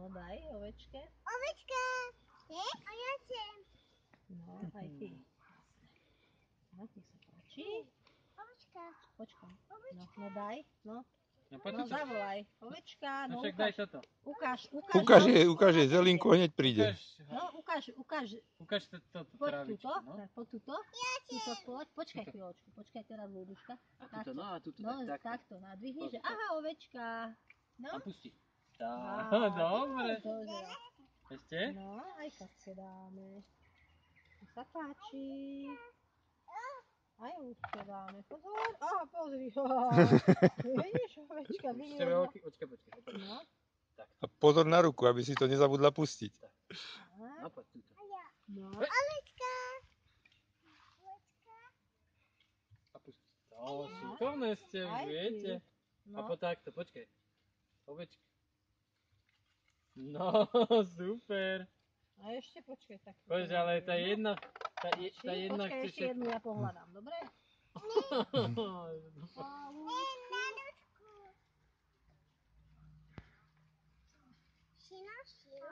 No daj ovečke. Ovečka. A ja chcem. No, aj ty. No, nech sa páči. Ovečka. Počkaj. No daj, no. No No zavolaj. Ovečka, no však daj toto. Ukáž jej zelinku, hneď príde. No, ukáž. Ukáž toto trávičku, no. Poď tuto. Tuto poď. Počkaj chvíľočku. Počkaj teraz, Lúduška. A tuto, No, takto. Nadvihni, že aha, ovečka. No. A pusti. Tá, dobre. Ešte? No, aj kapce dáme. Nech sa páči. Aj úzke dáme. Pozor. Aha, pozri. Vidíš, ovečka, vyliezla. Počkaj. No. A pozor na ruku, aby si to nezabudla pustiť. No, poď tuto. No. Ovečka. A pusti. Šikovné ste, už viete. A No. po takto, počkaj. Ovečka. No, super. A ešte počkaj tak. Poď, ale tá jedna Počkaj, chce ešte jednu ja pohľadám, dobre? Šino.